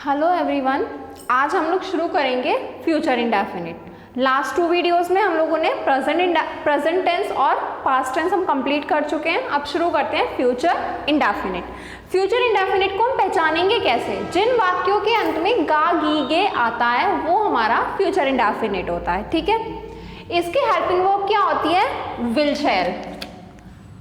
Hello everyone, आज हम लोग शुरू करेंगे फ्यूचर इंडेफिनिट। लास्ट 2 वीडियोस में हम लोगों ने प्रेजेंट टेंस और पास्ट टेंस हम कंप्लीट कर चुके हैं। अब शुरू करते हैं फ्यूचर इंडेफिनिट। फ्यूचर इंडेफिनिट को हम पहचानेंगे कैसे? जिन वाक्यों के अंत में गा गी गे आता है वो हमारा फ्यूचर इंडेफिनिट होता है। ठीक है, इसकी हेल्पिंग वर्ब क्या होती है? Will shell.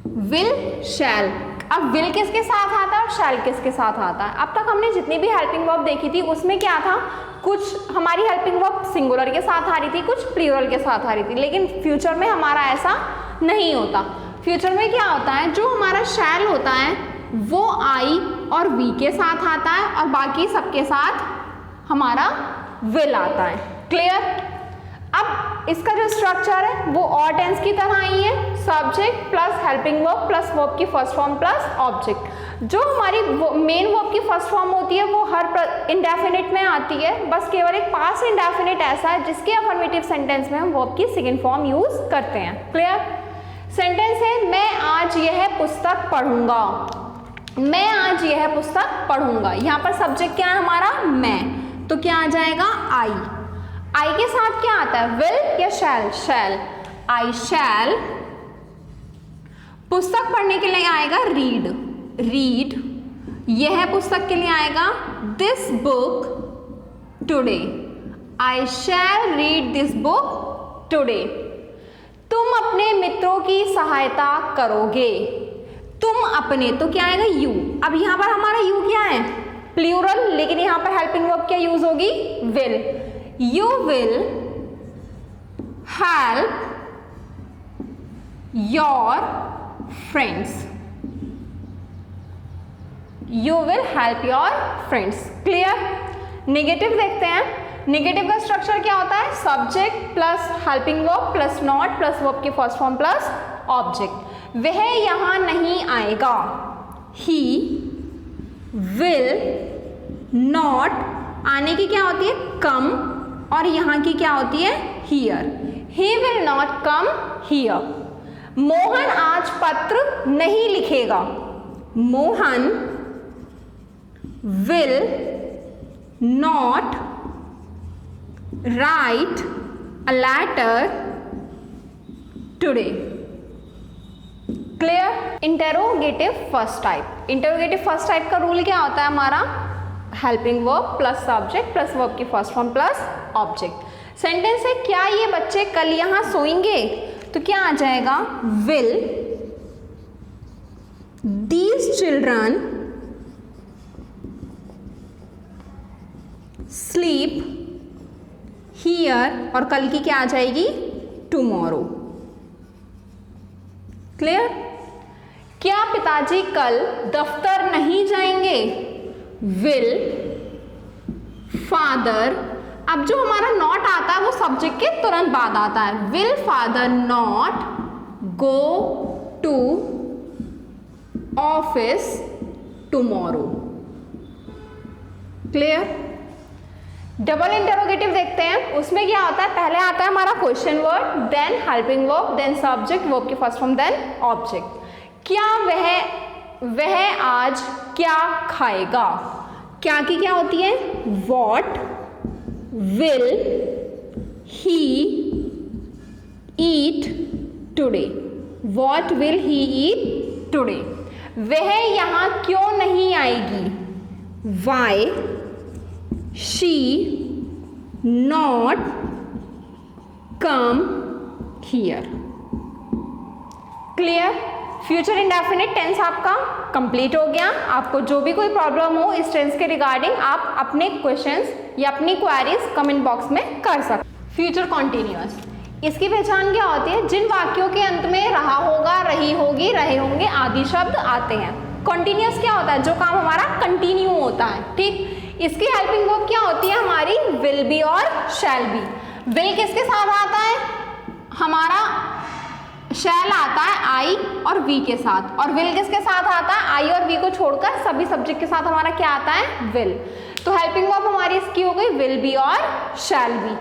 विल शैल। अब विल किसके साथ आता है और शैल किसके साथ आता है? अब तक हमने जितनी भी हेल्पिंग वर्ब देखी थी उसमें क्या था, कुछ हमारी हेल्पिंग वर्ब सिंगुलर के साथ आ रही थी, कुछ प्लूरल के साथ आ रही थी। लेकिन फ्यूचर में हमारा ऐसा नहीं होता। फ्यूचर में क्या होता है, जो हमारा शैल होता है वो आई और वी के साथ आता है और बाकी सबके साथ हमारा विल आता है। क्लियर? अब इसका जो स्ट्रक्चर है वो और टेंस की तरह ही है, subject plus helping verb plus verb की फर्स्ट फॉर्म प्लस ऑब्जेक्ट। जो हमारी मेन वर्ब की फर्स्ट फॉर्म होती है वो हर इंडेफिनिट में आती है, बस केवल एक पास्ट इंडेफिनिट ऐसा है जिसके अफर्मेटिव सेंटेंस में हम वर्ब की सेकंड फॉर्म यूज करते हैं। क्लियर? सेंटेंस है मैं आज यह पुस्तक पढ़ूंगा। मैं आज यह पुस्तक पढ़ूंगा। यहाँ पर सब्जेक्ट क्या है हमारा? मैं। तो क्या आ जाएगा? आई। आई के साथ क्या आता है? विल या शैल? शैल। आई शैल। पुस्तक पढ़ने के लिए आएगा रीड। रीड। यह पुस्तक के लिए आएगा this book today. I shall read this book today. तुम अपने मित्रों की सहायता करोगे। तुम अपने, तो क्या आएगा? यू। अब यहां पर हमारा यू क्या है? प्लूरल, लेकिन यहां पर हेल्पिंग वर्ब क्या यूज होगी? Will. You will help your friends. You will help your friends. Clear? Negative देखते हैं। नेगेटिव का स्ट्रक्चर क्या होता है? Subject plus helping verb plus not plus verb की फर्स्ट फॉर्म प्लस ऑब्जेक्ट। वह यहां नहीं आएगा। He will not, आने की क्या होती है? come, और यहां की क्या होती है? Here. He will not come here. Mohan आज पत्र नहीं लिखेगा। Mohan will not write a letter today. Clear? Interrogative first type. Interrogative first type का रूल क्या होता है हमारा? Helping verb plus subject plus verb की first form plus object. Sentence है क्या ये बच्चे कल यहां सोएंगे? तो क्या आ जाएगा? Will these children sleep here, और कल की क्या आ जाएगी? टुमारो। क्लियर? क्या पिताजी कल दफ्तर नहीं जाएंगे? Will father. अब जो हमारा नॉट आता है वो सब्जेक्ट के तुरंत बाद आता है। Will father not go to office tomorrow. Clear? Double interrogative देखते हैं। उसमें क्या होता है? पहले आता है हमारा question word, then helping verb, then subject, verb की फर्स्ट फॉर्म, देन ऑब्जेक्ट। क्या वह आज क्या खाएगा? क्या की क्या होती है? What will he eat today. What will he eat today. वह यहां क्यों नहीं आएगी? Why she not come here. Clear? Future indefinite tense आपका कंप्लीट हो गया। आपको जो भी कोई प्रॉब्लम हो इस टेंस के रिगार्डिंग आप अपने क्वेश्चंस या अपनी क्वेरीज कमेंट बॉक्स में कर सकते। फ्यूचर कॉन्टिन्यूअस, इसकी पहचान क्या होती है? जिन वाक्यों के अंत में रहा होगा, रही होगी, रहे होंगे आदि शब्द आते हैं। कॉन्टिन्यूअस क्या होता है? जो काम हमारा कंटिन्यू होता है। ठीक, इसकी हेल्पिंग वर्ब क्या होती है हमारी? विल बी और शैल बी। विल किसके साथ आता है? हमारा शैल आता है आई और वी के साथ, और विल किसके साथ आता है? आई और वी को छोड़कर सभी सब्जेक्ट के साथ हमारा क्या आता है? विल। तो हेल्पिंग वर्ब हमारी इसकी हो गई विल बी और शैल बी।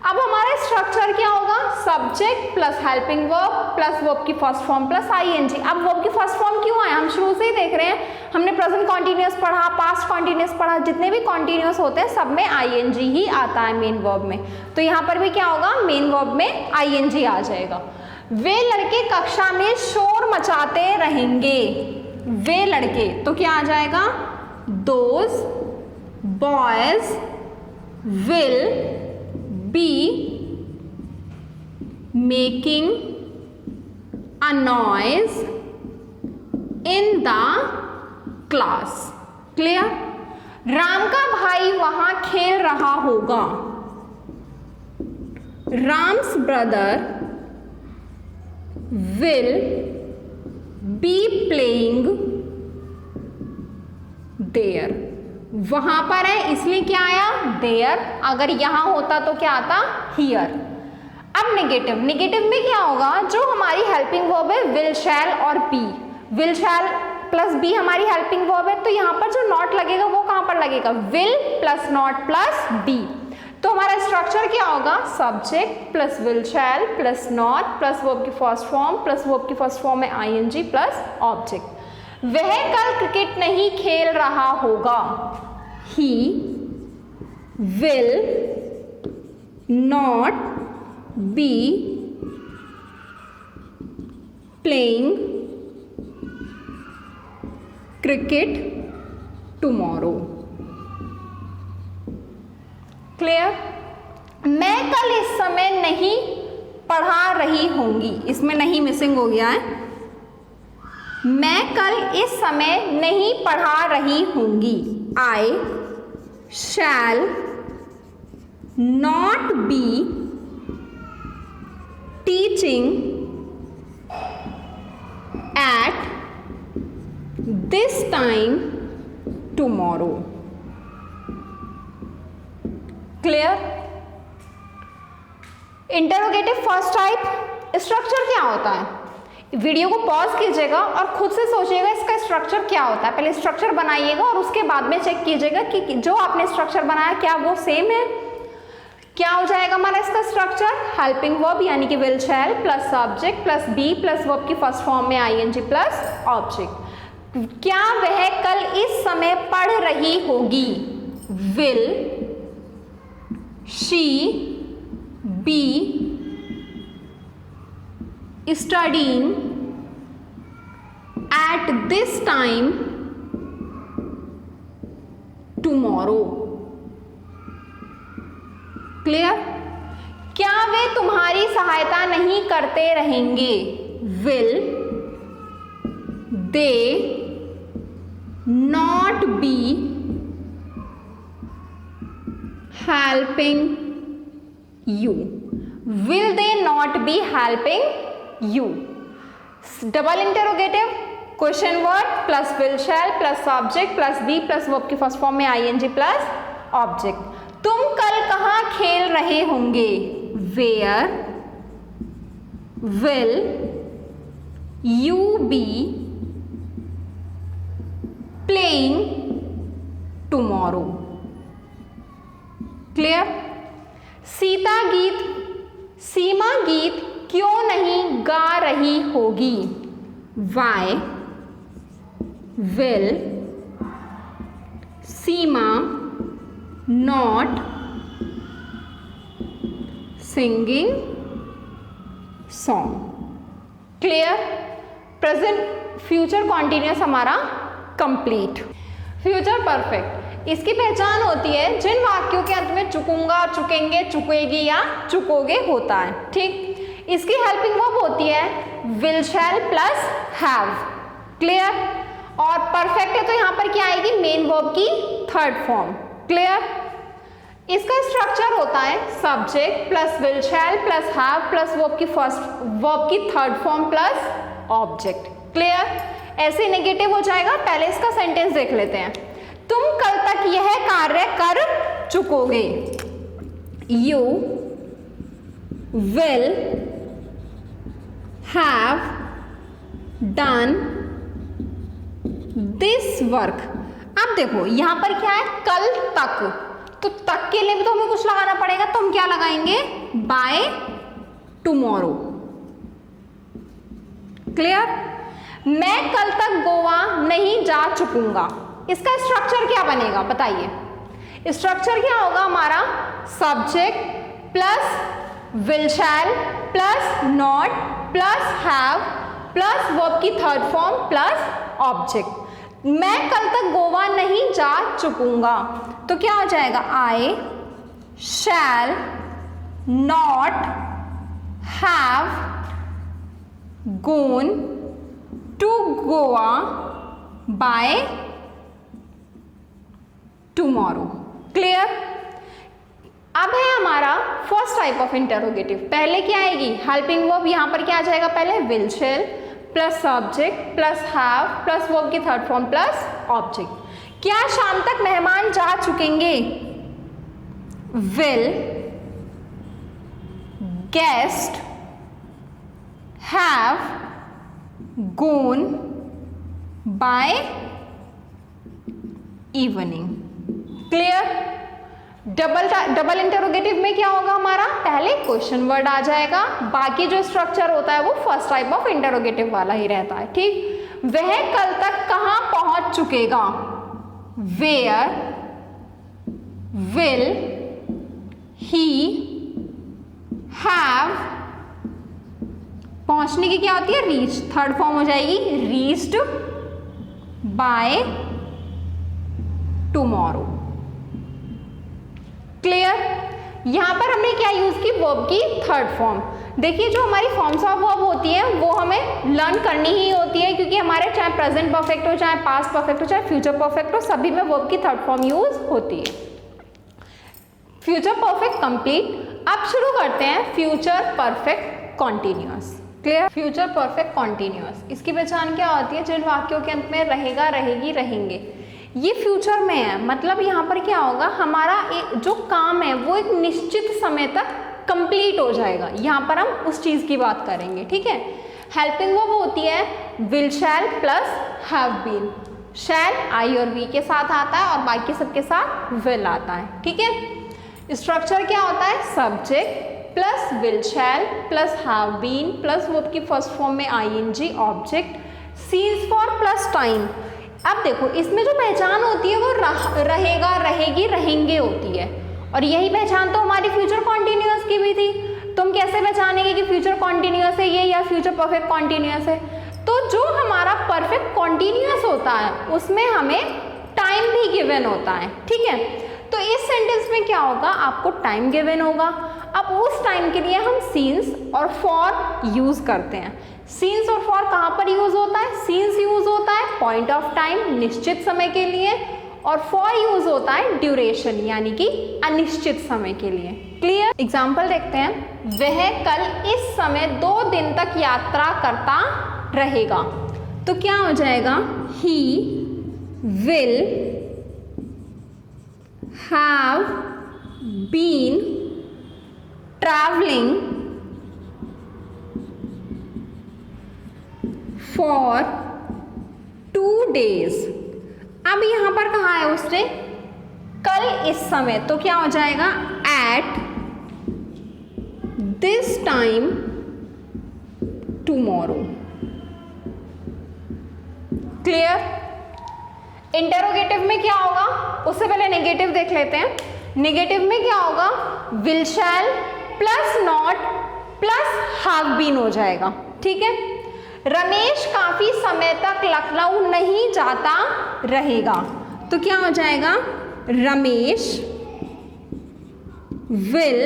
अब हमारा स्ट्रक्चर क्या होगा, subject plus helping verb plus verb की फर्स्ट फॉर्म प्लस आईएनजी। अब वर्ब की फर्स्ट फॉर्म क्यों आया, हम शुरू से ही देख रहे हैं, हमने प्रेजेंट कॉन्टिन्यूअस पढ़ा, पास्ट कॉन्टिन्यूअस पढ़ा, जितने भी कॉन्टिन्यूअस होते हैं सब में आईएनजी ही आता है मेन वर्ब में। तो यहाँ पर भी क्या होगा, मेन वर्ब में आईएनजी आ जाएगा। वे लड़के कक्षा में शोर मचाते रहेंगे, वे लड़के, तो क्या आ जाएगा, those boys will be making a noise in the class. Clear? Ram का भाई वहां खेल रहा होगा, Ram's brother will be playing there. वहां पर है इसलिए क्या आया, देयर, अगर यहां होता तो क्या आता, हियर। अब नेगेटिव, नेगेटिव में क्या होगा, जो हमारी हेल्पिंग वर्ब है विल शैल और be, will shall plus be हमारी हेल्पिंग वर्ब है, तो यहां पर जो नॉट लगेगा वो कहां पर लगेगा, will plus not plus be. तो हमारा स्ट्रक्चर क्या होगा, subject plus will shall plus not plus verb की फर्स्ट फॉर्म प्लस वर्ब की फर्स्ट फॉर्म में आईएनजी प्लस ऑब्जेक्ट। वह कल क्रिकेट नहीं खेल रहा होगा, he will not be playing cricket tomorrow. Clear? मैं कल इस समय नहीं पढ़ा रही होंगी, इसमें नहीं मिसिंग हो गया है, मैं कल इस समय नहीं पढ़ा रही होंगी, I shall not be teaching at this time tomorrow. Clear? Interrogative first type structure क्या होता है, वीडियो को पॉज कीजिएगा और खुद से सोचिएगा इसका स्ट्रक्चर क्या होता है, पहले स्ट्रक्चर बनाइएगा और उसके बाद में चेक कीजिएगा कि जो आपने स्ट्रक्चर बनाया क्या वो सेम है। क्या हो जाएगा हमारा इसका स्ट्रक्चर, हेल्पिंग वर्ब यानी कि will shall plus subject plus be plus verb की फर्स्ट फॉर्म में आईएनजी प्लस ऑब्जेक्ट। क्या वह कल इस समय पढ़ रही होगी, will she be studying at this time tomorrow. Clear? क्या वे तुम्हारी सहायता नहीं करते रहेंगे, will they not be helping you, will they not be helping you. Double interrogative, question word plus will shall plus subject plus be plus verb की first form में ING plus object. तुम कल कहाँ खेल रहे होंगे, where will you be playing tomorrow. Clear? Seema गीत क्यों नहीं गा रही होगी, why will Seema not singing song. Clear? Present future continuous हमारा कंप्लीट। फ्यूचर परफेक्ट, इसकी पहचान होती है जिन वाक्यों के अंत में चुकूंगा, चुकेंगे, चुकेगी या चुकोगे होता है। ठीक, इसकी हेल्पिंग वर्ब होती है will shall plus have. Clear? और परफेक्ट है तो यहां पर क्या आएगी, मेन वर्ब की थर्ड फॉर्म। क्लियर? इसका स्ट्रक्चर होता है subject plus will shall plus have plus verb की third form plus object. Clear? ऐसे नेगेटिव हो जाएगा। पहले इसका सेंटेंस देख लेते हैं, तुम कल तक यह कार्य कर चुकोगे, you will have done this work. अब देखो यहां पर क्या है, कल तक, तो तक के लिए भी तो हमें कुछ लगाना पड़ेगा, तो हम क्या लगाएंगे, बाय टुमारो। क्लियर? मैं कल तक गोवा नहीं जा चुकूंगा, इसका स्ट्रक्चर क्या बनेगा बताइए। स्ट्रक्चर क्या होगा हमारा, subject plus will shall plus not plus have plus verb की थर्ड फॉर्म प्लस ऑब्जेक्ट। मैं कल तक गोवा नहीं जा चुकूंगा तो क्या हो जाएगा, I shall not have gone to Goa by tomorrow. Clear? अब है हमारा फर्स्ट टाइप ऑफ इंटरोगेटिव। पहले क्या आएगी, हेल्पिंग वर्ब। यहां पर क्या आ जाएगा, पहले will shall plus subject plus have plus verb की थर्ड फॉर्म प्लस ऑब्जेक्ट। क्या शाम तक मेहमान जा चुकेंगे, will guest have gone by evening। Clear? Double interrogative में क्या होगा हमारा, पहले क्वेश्चन वर्ड आ जाएगा, बाकी जो स्ट्रक्चर होता है वो फर्स्ट टाइप ऑफ इंटरोगेटिव वाला ही रहता है। ठीक? वह कल तक कहां पहुंच चुकेगा, वेयर विल ही हैव, पहुंचने की क्या होती है, रीच, थर्ड फॉर्म हो जाएगी रीच्ड बाय टुमारो। क्लियर? यहां पर हमने क्या यूज की, वर्ब की थर्ड फॉर्म। देखिए जो हमारी फॉर्म्स ऑफ वर्ब होती है वो हमें लर्न करनी ही होती है, क्योंकि हमारे चाहे प्रेजेंट परफेक्ट हो, चाहे पास्ट परफेक्ट हो, चाहे फ्यूचर परफेक्ट हो, सभी में वर्ब की थर्ड फॉर्म यूज होती है। Future perfect complete. अब शुरू करते हैं future perfect continuous. Clear? Future perfect continuous, इसकी पहचान क्या होती है, जिन वाक्यों के अंत में रहेगा रहेगी रहेंगे ये फ्यूचर में है। मतलब यहाँ पर क्या होगा, हमारा जो काम है वो एक निश्चित समय तक कंप्लीट हो जाएगा। यहाँ पर हम उस चीज़ की बात करेंगे। ठीक है? हेल्पिंग वर्ब होती है will shall plus have been. Shall I और वी के साथ आता है और बाकी सबके साथ विल आता है। ठीक है? स्ट्रक्चर क्या होता है, subject plus will shall plus have been plus verb की फर्स्ट फॉर्म में I N G object, since for plus time. अब देखो इसमें जो पहचान होती है वो रहेगा रहेगी रहेंगे होती है, और यही पहचान तो हमारी फ्यूचर कॉन्टिन्यूअस की भी थी। तुम कैसे पहचानेंगे कि फ्यूचर कॉन्टिन्यूअस है ये या फ्यूचर परफेक्ट कॉन्टिन्यूअस है? तो जो हमारा परफेक्ट कॉन्टिन्यूअस होता है उसमें हमें टाइम भी गिवन होता है। ठीक है? तो इस सेंटेंस में क्या होगा, आपको टाइम गिवन होगा। अब उस टाइम के लिए हम सीन्स और फॉर यूज करते हैं। सीन्स और फॉर कहाँ पर यूज होता है, सीन्स यूज होता है पॉइंट ऑफ टाइम निश्चित समय के लिए, और फॉर यूज होता है ड्यूरेशन यानी कि अनिश्चित समय के लिए। क्लियर? एग्जाम्पल देखते हैं, वह कल इस समय 2 दिन तक यात्रा करता रहेगा। तो क्या हो जाएगा, he will have been traveling for 2 days। अब यहां पर कहा है उसने कल इस समय, तो क्या हो जाएगा, at this time tomorrow। Clear? Interrogative में क्या होगा, उससे पहले नेगेटिव देख लेते हैं। नेगेटिव में क्या होगा, will shall plus not plus have been हो जाएगा। ठीक है? रमेश काफी समय तक लखनऊ नहीं जाता रहेगा। तो क्या हो जाएगा, Ramesh will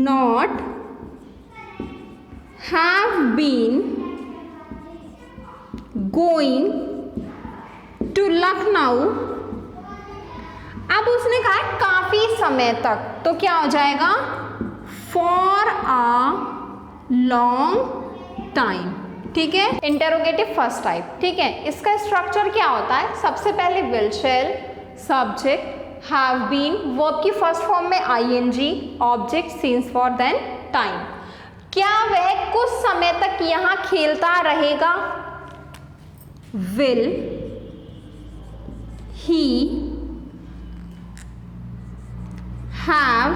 not have been going to Lucknow. अब उसने कहा काफी समय तक, तो क्या हो जाएगा, फॉर अ लॉन्ग टाइम। ठीक है? Interrogative first type. ठीक है? इसका स्ट्रक्चर क्या होता है, सबसे पहले will shall subject have been verb की फर्स्ट फॉर्म में I N G object since for then time. क्या वह कुछ समय तक यहां खेलता रहेगा, will he have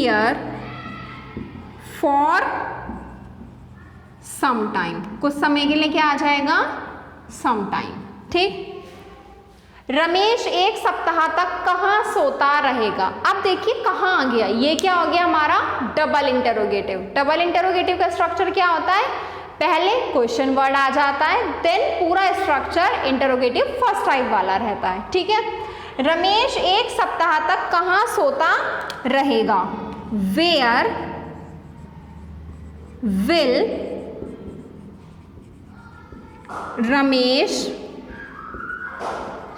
there for some time, कुछ समय के लिए क्या आ जाएगा, सम टाइम। ठीक, रमेश एक सप्ताह तक कहाँ सोता रहेगा। अब देखिए कहाँ आ गया, ये क्या हो गया हमारा डबल इंटरोगेटिव। डबल इंटरोगेटिव का स्ट्रक्चर क्या होता है, पहले क्वेश्चन वर्ड आ जाता है, देन पूरा स्ट्रक्चर इंटरोगेटिव फर्स्ट टाइप वाला रहता है। ठीक है, रमेश एक सप्ताह तक कहाँ सोता रहेगा। Where will Ramesh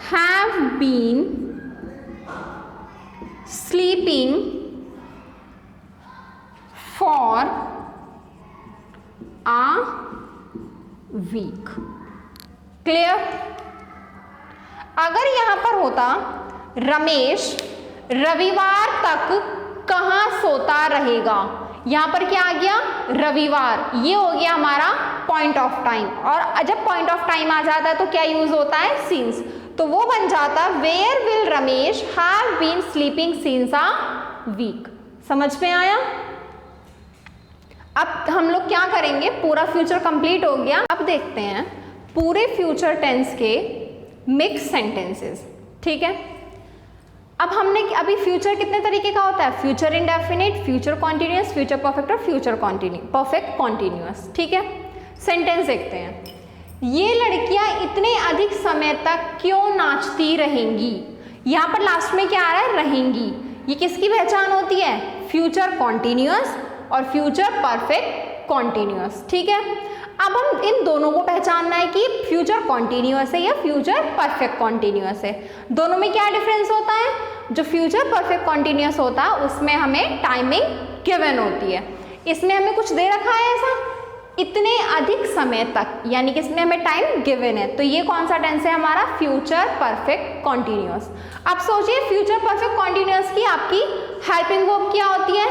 have been sleeping for a week। Clear. अगर यहां पर होता रमेश रविवार तक कहाँ सोता रहेगा, यहां पर क्या आ गया, रविवार, ये हो गया हमारा पॉइंट ऑफ टाइम। और जब पॉइंट ऑफ टाइम आ जाता है तो क्या यूज होता है, सिंस, तो वो बन जाता where will Ramesh have been sleeping since a week. समझ में आया। अब हम लोग क्या करेंगे, पूरा फ्यूचर कंप्लीट हो गया, अब देखते हैं पूरे फ्यूचर टेंस के मिक्स सेंटेंसेस। ठीक है, अब हमने अभी फ्यूचर कितने तरीके का होता है, future indefinite, future continuous, future perfect और फ्यूचर परफेक्ट कॉन्टिन्यूअस। ठीक है, सेंटेंस देखते हैं। ये लड़कियां इतने अधिक समय तक क्यों नाचती रहेंगी। यहाँ पर लास्ट में क्या आ रहा है, रहेंगी। ये किसकी पहचान होती है, फ्यूचर कॉन्टिन्यूअस और फ्यूचर परफेक्ट कॉन्टिन्यूअस। ठीक है, अब हम इन दोनों को पहचानना है कि फ्यूचर कॉन्टिन्यूअस है या फ्यूचर परफेक्ट कॉन्टिन्यूअस है। दोनों में क्या डिफरेंस होता है, जो फ्यूचर परफेक्ट कॉन्टिन्यूअस होता है उसमें हमें टाइमिंग गिवन होती है, इसमें हमें कुछ दे रखा है ऐसा इतने अधिक समय तक, यानी कि इसमें हमें टाइम गिवन है, तो ये कौन सा टेंस है हमारा, फ्यूचर परफेक्ट कॉन्टिन्यूअस। अब सोचिए फ्यूचर परफेक्ट कॉन्टिन्यूअस की आपकी हेल्पिंग वर्ब क्या होती है,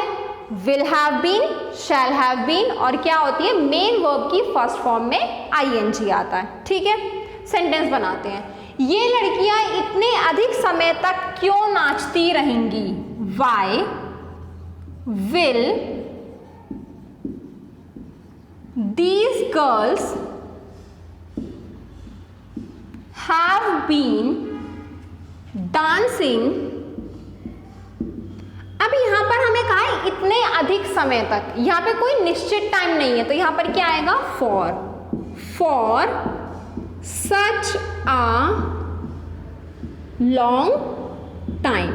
will have been, shall have been, और क्या होती है मेन वर्ब की फर्स्ट फॉर्म में आईएनजी आता है। ठीक है, सेंटेंस बनाते हैं। ये लड़कियां इतने अधिक समय तक क्यों नाचती रहेंगी, why will these girls have been dancing। अब यहां पर हमें कहा है इतने अधिक समय तक, यहां पे कोई निश्चित टाइम नहीं है, तो यहां पर क्या आएगा, for such a long time.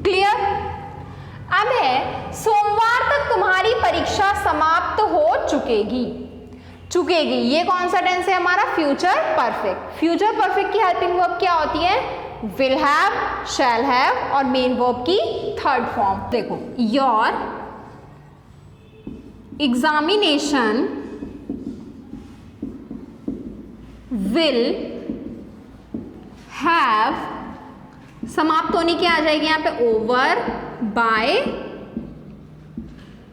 Clear. अब है सोमवार तक तुम्हारी परीक्षा समाप्त हो चुकेगी। ये कौन सा टेंस है हमारा, फ्यूचर परफेक्ट। फ्यूचर परफेक्ट की हेल्पिंग वर्ब क्या होती है, विल हैव, शैल हैव और मेन वर्ब की थर्ड फॉर्म। देखो, योर एग्जामिनेशन विल हैव, समाप्त होने की आ जाएगी यहाँ पे ओवर बाय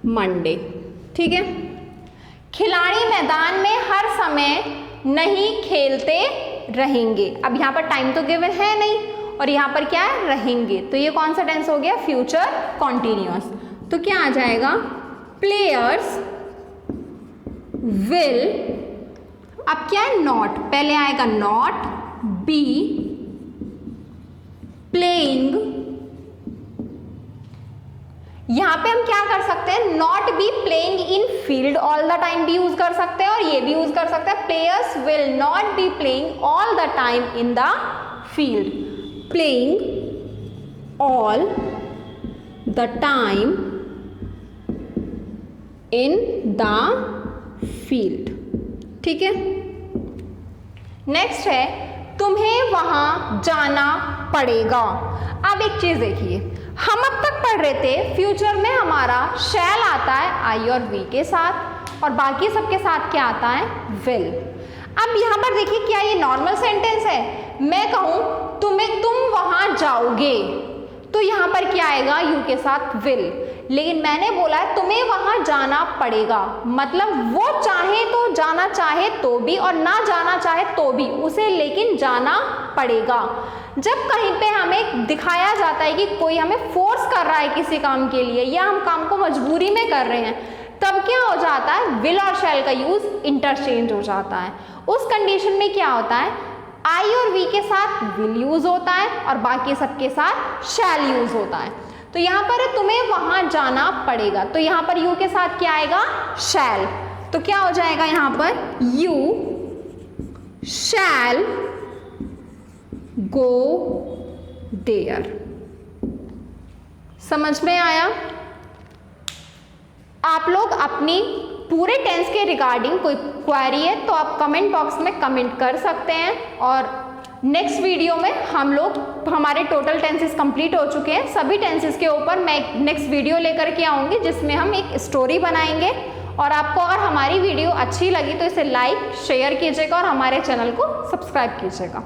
मंडे। ठीक है, खिलाड़ी मैदान में हर समय नहीं खेलते रहेंगे। अब यहाँ पर टाइम तो गिवन है नहीं, और यहाँ पर क्या है, रहेंगे, तो ये कौन सा टेंस हो गया, फ्यूचर कॉन्टिन्यूअस। तो क्या आ जाएगा, प्लेयर्स विल, अब क्या है, नॉट, पहले आएगा नॉट बी प्लेइंग। यहां पे हम क्या कर सकते हैं, not be playing in field all the time भी यूज कर सकते हैं, और ये भी यूज कर सकते हैं, players will not be playing all the time in the field. Playing all the time in the field. ठीक है, नेक्स्ट है तुम्हें वहां जाना पड़ेगा। अब एक चीज देखिए, हम अब तक पढ़ रहे थे फ्यूचर में हमारा शैल आता है आई और वी के साथ, और बाकी सबके साथ क्या आता है, विल। अब यहां पर देखिए, क्या ये नॉर्मल सेंटेंस है, मैं कहूं तुम वहां जाओगे, तो तो यहाँ पर क्या आएगा, यू के साथ विल। लेकिन मैंने बोला है तुम्हें वहां जाना पड़ेगा, मतलब वो चाहे तो जाना चाहे तो भी और ना जाना चाहे तो भी उसे लेकिन जाना पड़ेगा। जब कहीं पे हमें दिखाया जाता है कि कोई हमें फोर्स कर रहा है किसी काम के लिए या हम काम को मजबूरी में कर रहे हैं, तब क्या हो जाता है, विल और शैल का यूज इंटरचेंज हो जाता है। उस कंडीशन में क्या होता है, आई और वी के साथ विल यूज होता है और बाकी सबके साथ शैल यूज होता है। तो यहाँ पर तुम्हें वहां जाना पड़ेगा, तो यहाँ पर यू के साथ क्या आएगा, शैल। तो क्या हो जाएगा यहाँ पर, यू शैल गो देयर। समझ में आया? आप लोग अपनी पूरे टेंस के रिगार्डिंग कोई क्वेरी है तो आप कमेंट बॉक्स में कमेंट कर सकते हैं। और नेक्स्ट वीडियो में हम लोग, हमारे टोटल टेंसेस कंप्लीट हो चुके हैं, सभी टेंसेस के ऊपर मैं एक नेक्स्ट वीडियो लेकर के आऊँगी जिसमें हम एक स्टोरी बनाएंगे। और आपको अगर हमारी वीडियो अच्छी लगी तो इसे लाइक शेयर कीजिएगा और हमारे चैनल को सब्सक्राइब कीजिएगा।